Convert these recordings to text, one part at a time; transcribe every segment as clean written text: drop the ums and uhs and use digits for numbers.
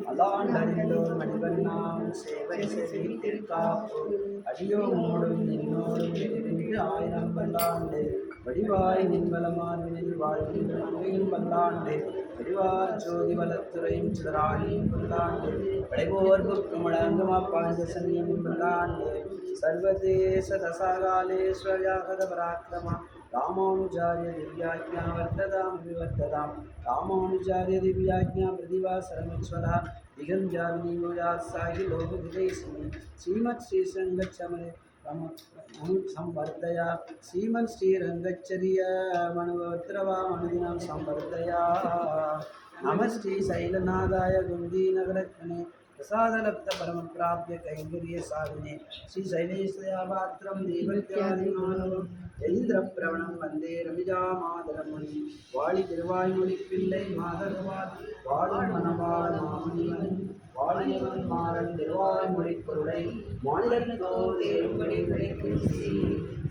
அலாண்டறிந்தோர் மணிவண்ணாம் சேவை செவித்திருக்காப்பு அடியோ மூடும் நின்னோடும் எதிர்ந்து ஆயிரம் வல்லாண்டு வடிவாய் நின்வலமார்பினில் வாழ்கின்ற மங்கையும் வல்லாண்டு வடிவார் ஜோதி வலத்துறையும் சிதறாளியும் வல்லாண்டு படைவோர் புக்கு முழங்குமா பாஞ்ச சன்னியும் வல்லாண்டு சர்வதேச தசாகாலேஸ்வர்யாகத பராக்கிரமா रामानुजार्य दिव्याज्ञा वर्ततां विवर्ततां रामानुजार्य दिव्याज्ञा प्रतिभासरमच्छला दिगंजाविनियोजात्साहि लोकविजयसिंह श्रीमत् श्रीसंगच्छमने संवर्धया श्रीमन् श्रीरङ्गच्चर्य मणुवत्रवा मणुदिनं संवर्धया नमः श्री शैलनादाय गुन्दीनगरत्मने प्रसादलब्ध परम प्राप्य कैंकर्य साधने श्री शैलेशयापात्रं देवत्यादिमानवम् यदीन्द्रप्रवणं वन्दे रविजामादरमुनि वाळि तिरुवायुमொழி பிள்ளை மாதர்வார் வாழும் மனவாள் மாமுனிவன் வாழியவன் மாறன் திருவாய்மொழி பொருளை மாநிலத்தோ தேரும்படி கிடைக்கும்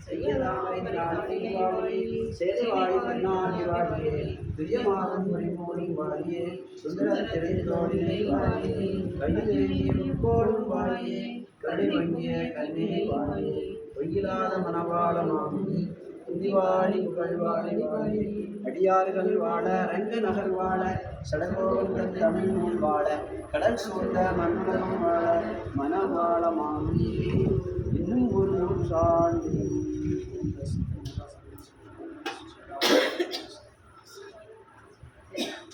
செய்யலாமை நாட்டிவாழி சேதுவாழி தன்னாடி வாழியே துரியமாகும் மொழிமோடி வாழியே சுந்தர திரைத்தோடினை வாழியே கையிலேயும் கோடும் வாழியே கடிவங்கிய கண்ணே வாழியே பொய்யிலாத மனவாள மாமுனி புதிவாழி புகழ்வாழி வாழி அடியார்கள் வாழ ரங்க நகர் வாழ சடகோவிந்த தமிழ் நூல் வாழ கடல் சூழ்ந்த மன்னகம் வாழ மனவாள மாமுனி இன்னும் ஒரு நூற்றாண்டு